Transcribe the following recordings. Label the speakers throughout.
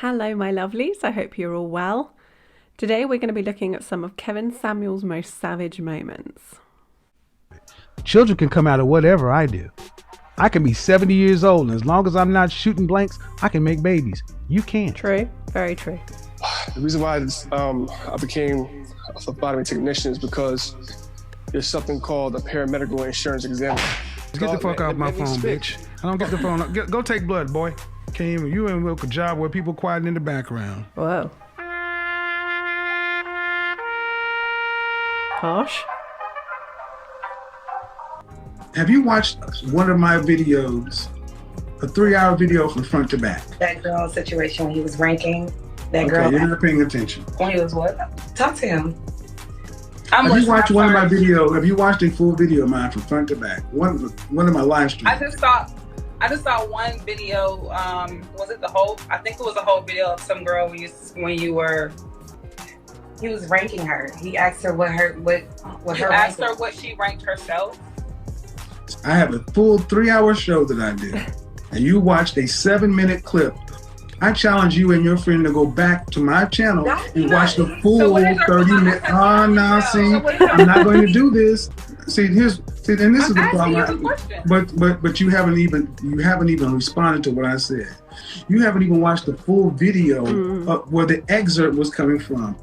Speaker 1: Hello, my lovelies. I hope you're all well. Today we're going to be looking at some of Kevin Samuel's most savage moments.
Speaker 2: Children can come out of whatever I do. I can be 70 years old, and as long as I'm not shooting blanks, I can make babies. You can't.
Speaker 1: True. Very true.
Speaker 3: The reason why I became a phlebotomy technician is because there's something called a paramedical insurance examiner.
Speaker 2: Get the fuck off my phone, bitch. I don't get the phone. Go take blood, boy. Came, you and work a job where people quiet in the background.
Speaker 1: Whoa. Harsh.
Speaker 4: Have you watched one of my videos, a 3-hour video from front to back?
Speaker 5: That girl situation when he was ranking. That
Speaker 4: Okay,
Speaker 5: girl.
Speaker 4: you're not paying attention.
Speaker 5: When he was what? Talk to him.
Speaker 4: Have you watched one of my video? Have you watched a full video of mine from front to back? One of my live streams.
Speaker 6: I just saw one video. Was it the whole? I think it was a whole video of some girl when you were.
Speaker 5: He was ranking her. He asked her what her
Speaker 6: Asked
Speaker 5: ranking.
Speaker 6: her what she ranked herself.
Speaker 4: I have a full 3-hour show that I did, and you watched a 7-minute clip. I challenge you and your friend to go back to my channel and watch the full 30-minute. Oh, now see, I'm not going to do this. And this is the problem. But you haven't even responded to what I said. You haven't even watched the full video of where the excerpt was coming from.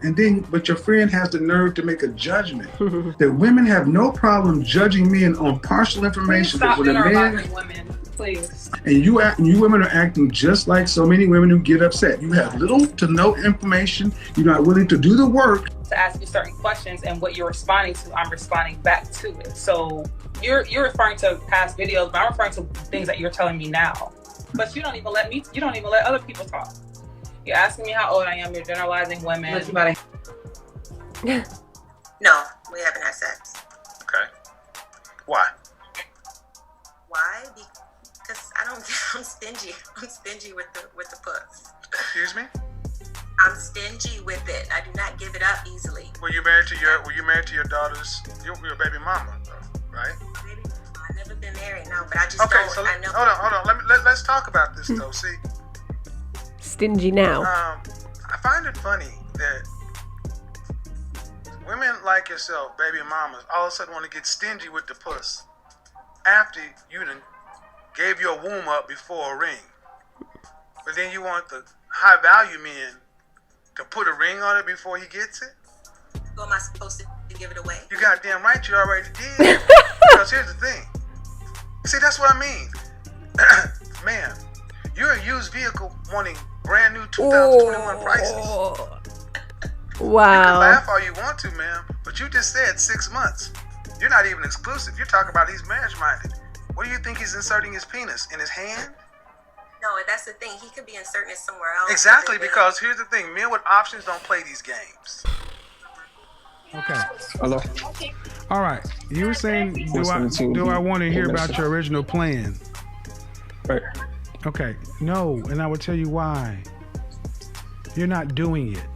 Speaker 4: But your friend has the nerve to make a judgment that women have no problem judging men on partial information.
Speaker 6: Stop
Speaker 4: But when a man,
Speaker 6: generalizing women, please.
Speaker 4: and you women are acting just like so many women who get upset. You have little to no information. You're not willing to do the work.
Speaker 6: To ask you certain questions, and what you're responding to, I'm responding back to it. So you're referring to past videos, but I'm referring to things that you're telling me now. But you don't even let other people talk. You're asking me how old I am. You're generalizing women.
Speaker 5: What's about it?
Speaker 7: No, we haven't had sex.
Speaker 8: Okay. Why?
Speaker 7: Why? Because I'm stingy. I'm stingy with the puss.
Speaker 8: Excuse me?
Speaker 7: I'm stingy with it. I do not give it up easily.
Speaker 8: Were you married to your daughter's your baby mama, though, right?
Speaker 7: Baby, I've never been married, no, but I just
Speaker 8: Okay,
Speaker 7: don't.
Speaker 8: so
Speaker 7: I know.
Speaker 8: hold on. Let's talk about this though. See,
Speaker 1: Stingy now.
Speaker 8: I find it funny that women like yourself, baby mamas, all of a sudden want to get stingy with the puss after you done gave your womb up before a ring. But then you want the high value men to put a ring on it before he gets it?
Speaker 7: Who am I supposed to give it away?
Speaker 8: You goddamn right you already did. Because here's the thing. See, that's what I mean. Man, you're a used vehicle wanting brand new 2021 prices. You can
Speaker 1: Wow.
Speaker 8: laugh all you want to, ma'am, but you just said 6 months. You're not even exclusive. You're talking about he's marriage-minded. What do you think he's inserting his penis? In his hand?
Speaker 7: No, that's the thing. He could be inserting it somewhere else.
Speaker 8: Exactly, because here's the thing. Men with options don't play these games.
Speaker 2: Okay.
Speaker 3: Hello.
Speaker 2: All right. You were saying, do I want to hear about your original plan?
Speaker 3: Right.
Speaker 2: Okay. No, and I will tell you why. You're not doing it.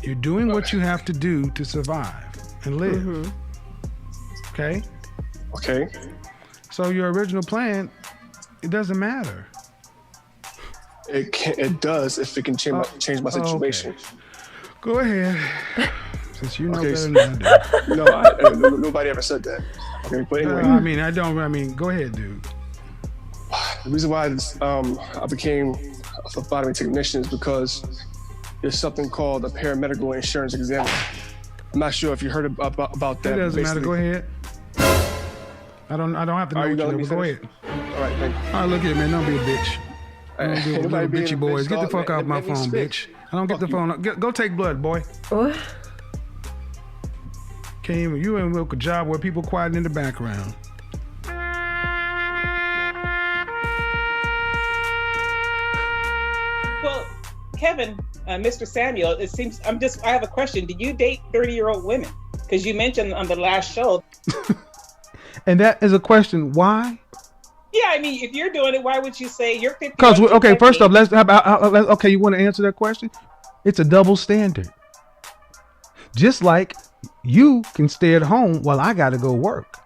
Speaker 2: You're doing what you have to do to survive and live. Okay?
Speaker 3: Okay.
Speaker 2: So your original plan, it doesn't matter.
Speaker 3: It does if it can change my situation.
Speaker 2: Okay. Go ahead. Since you know
Speaker 3: Okay,
Speaker 2: better than I do.
Speaker 3: No, nobody ever said that. Okay, but anyway,
Speaker 2: I mean, go ahead, dude.
Speaker 3: the reason why I became a phlebotomy technician is because there's something called a paramedical insurance examiner. I'm not sure if you heard about that.
Speaker 2: It doesn't matter. Go ahead. I don't have to know what you know, but go ahead.
Speaker 3: All right, thank you.
Speaker 2: All right, look here, man. Don't be a bitch. Don't be a little
Speaker 3: Nobody being
Speaker 2: bitchy
Speaker 3: a
Speaker 2: boys.
Speaker 3: bitch,
Speaker 2: Get the
Speaker 3: dog.
Speaker 2: fuck off my
Speaker 3: Let me
Speaker 2: phone,
Speaker 3: speak.
Speaker 2: bitch. I don't get the
Speaker 3: Fuck
Speaker 2: phone. Go take blood, boy.
Speaker 1: Oh.
Speaker 2: Came, you and work a job where people quiet in the background.
Speaker 9: Well, Kevin, Mr. Samuel, it seems I have a question. Did you date 30-year-old women? Because you mentioned on the last show.
Speaker 2: And that is a question. Why?
Speaker 9: Yeah, I mean, if you're doing it, why would you say you're 50?
Speaker 2: Because okay, first off, okay. You want to answer that question? It's a double standard. Just like you can stay at home while I got to go work.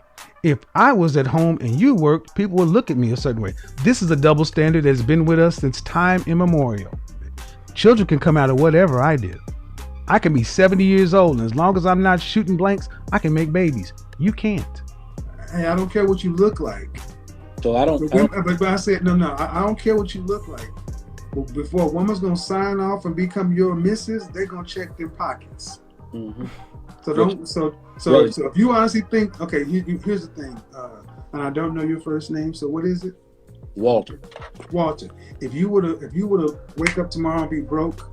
Speaker 2: If I was at home and you worked, people would look at me a certain way. This is a double standard that's been with us since time immemorial. Children can come out of whatever I did. I can be 70 years old, and as long as I'm not shooting blanks, I can make babies. You can't.
Speaker 4: Hey, I don't care what you look like.
Speaker 10: So I don't.
Speaker 4: But I said, no, I don't care what you look like. But before a woman's gonna sign off and become your missus, they're gonna check their pockets.
Speaker 10: Mm-hmm.
Speaker 4: So don't. So if you honestly think, okay, here's the thing, and I don't know your first name. So what is it?
Speaker 10: Walter.
Speaker 4: Walter. If you were to wake up tomorrow and be broke,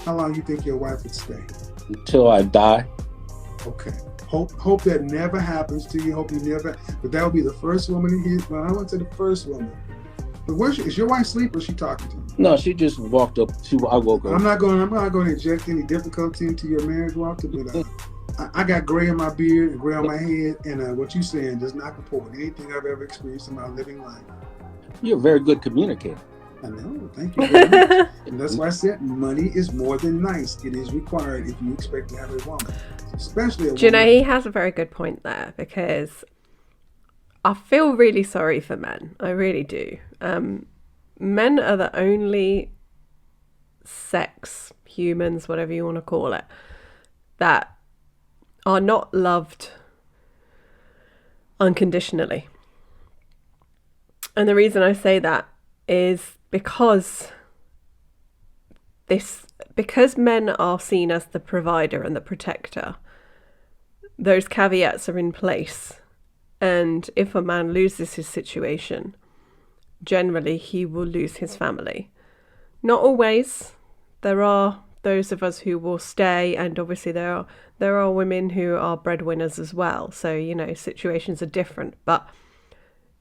Speaker 4: how long do you think your wife would stay?
Speaker 10: Until I die.
Speaker 4: Okay. Hope that never happens to you. Hope you never. But that would be the first woman to hear. Well, I went to the first woman. But is your wife asleep or is she talking to you?
Speaker 10: No, she just walked up. I woke up.
Speaker 4: I'm not going to inject any difficulty into your marriage, Walter. But I got gray in my beard and gray on my head, and what you saying does not comport with anything I've ever experienced in my living life.
Speaker 10: You're a very good communicator.
Speaker 4: I know. Thank you very much. And that's why I said money is more than nice. It is required if you expect to have a woman, especially a woman.
Speaker 1: Do you know, he has a very good point there, because I feel really sorry for men. I really do. Men are the only sex, humans, whatever you want to call it, that are not loved unconditionally. And the reason I say that is because men are seen as the provider and the protector, those caveats are in place. And if a man loses his situation, generally he will lose his family. Not always. There are those of us who will stay, and obviously there are women who are breadwinners as well. So, you know, situations are different. But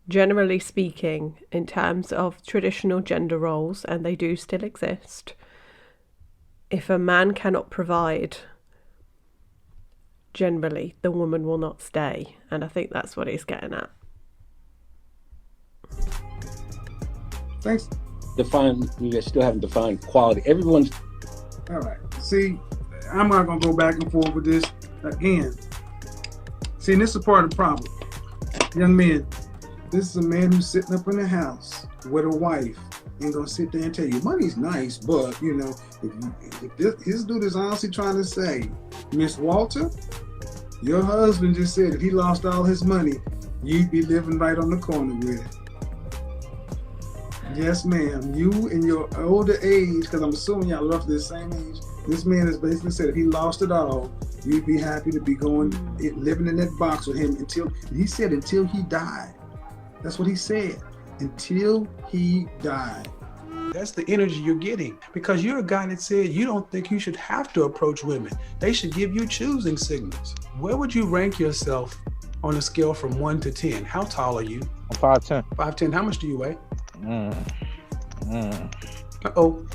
Speaker 1: generally speaking, in terms of traditional gender roles, and they do still exist, if a man cannot provide, generally the woman will not stay. And I think that's what he's getting at.
Speaker 4: Thanks.
Speaker 10: We still haven't defined quality. Everyone's.
Speaker 4: All right. See, I'm not going to go back and forth with this again. See, and this is part of the problem. Young men, this is a man who's sitting up in the house with a wife and going to sit there and tell you, money's nice, but, you know, if his dude is honestly trying to say, Miss Walter, your husband just said if he lost all his money, you'd be living right on the corner with it. Yes, ma'am. You in your older age, because I'm assuming y'all roughly the same age, this man has basically said if he lost it all, you'd be happy to be living in that box with him until he died. That's what he said. Until he died.
Speaker 2: That's the energy you're getting, because you're a guy that said you don't think you should have to approach women. They should give you choosing signals. Where would you rank yourself on a scale from 1 to 10? How tall are you?
Speaker 11: I'm 5'10".
Speaker 2: 5'10". How much do you weigh? Uh-oh.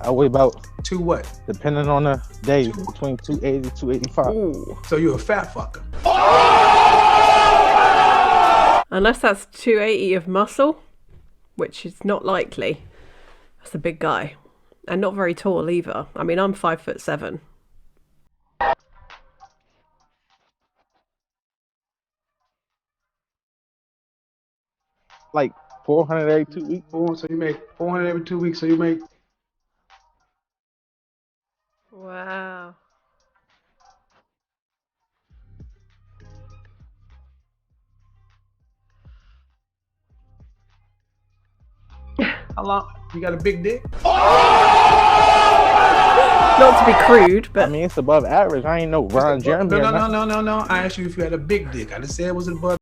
Speaker 11: I weigh about
Speaker 2: 2 what?
Speaker 11: Depending on the day, between 280 285.
Speaker 2: Ooh. So you're a fat fucker.
Speaker 1: Unless that's 280 of muscle, which is not likely. That's a big guy. And not very tall either. I mean, I'm 5'7".
Speaker 11: Like 400 every 2 weeks.
Speaker 2: So you make 400 every 2 weeks. So you make.
Speaker 1: Wow.
Speaker 2: How long? You got a big dick?
Speaker 1: Not to be crude, but
Speaker 11: I mean, it's above average. I ain't no Ron Jeremy.
Speaker 2: No. I asked you if you had a big dick. I just said it was above.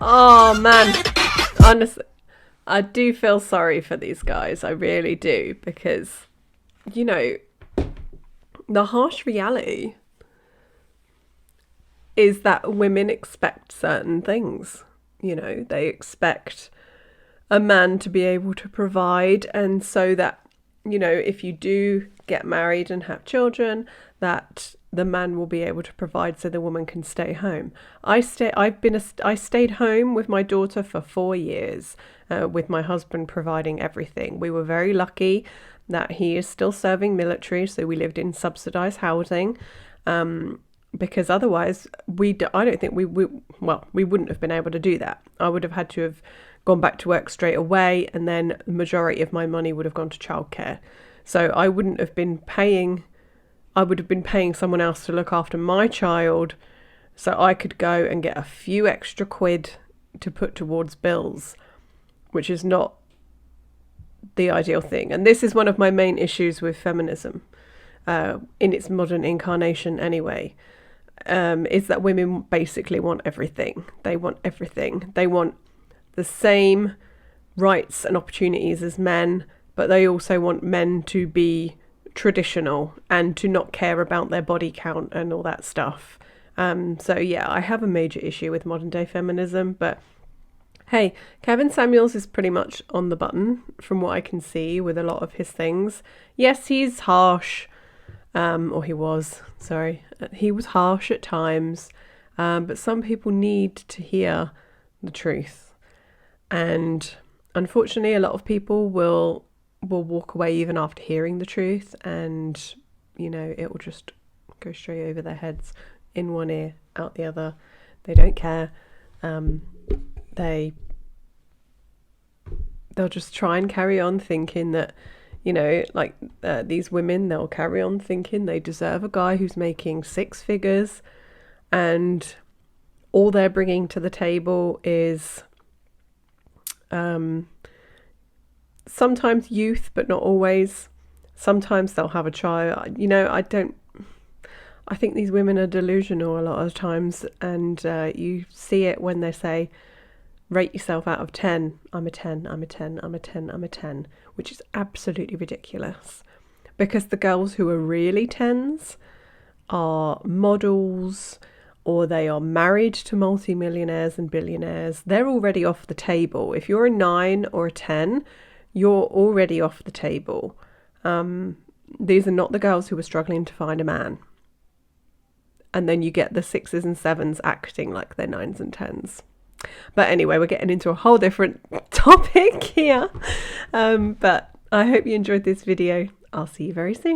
Speaker 1: oh man, honestly, I do feel sorry for these guys. I really do, because, you know, the harsh reality is that women expect certain things. You know, they expect a man to be able to provide, and so that, you know, if you do get married and have children, that the man will be able to provide so the woman can stay home. I stayed home with my daughter for 4 years, with my husband providing everything. We were very lucky that he is still serving military, so we lived in subsidized housing, because otherwise I don't think we wouldn't have been able to do that. I would have had to have gone back to work straight away, and then the majority of my money would have gone to childcare. So I would have been paying someone else to look after my child, so I could go and get a few extra quid to put towards bills, which is not the ideal thing. And this is one of my main issues with feminism, in its modern incarnation anyway, is that women basically want everything. They want everything. They want the same rights and opportunities as men, but they also want men to be traditional and to not care about their body count and all that stuff. So yeah, I have a major issue with modern day feminism, but hey, Kevin Samuels is pretty much on the button from what I can see with a lot of his things. Yes, he's harsh, or he was harsh at times, but some people need to hear the truth. And unfortunately, a lot of people will walk away even after hearing the truth, and you know, it will just go straight over their heads, in one ear, out the other. They don't care. They'll just try and carry on thinking that, you know, like these women, they'll carry on thinking they deserve a guy who's making 6 figures, and all they're bringing to the table is sometimes youth, but not always. Sometimes they'll have a child. You know, I think these women are delusional a lot of times, and you see it when they say, rate yourself out of 10. I'm a 10, I'm a 10, I'm a 10, I'm a 10, which is absolutely ridiculous, because the girls who are really 10s are models, or they are married to multimillionaires and billionaires. They're already off the table. If you're a 9 or a 10, you're already off the table. These are not the girls who are struggling to find a man. And then you get the 6s and 7s acting like they're 9s and 10s. But anyway, we're getting into a whole different topic here. But I hope you enjoyed this video. I'll see you very soon.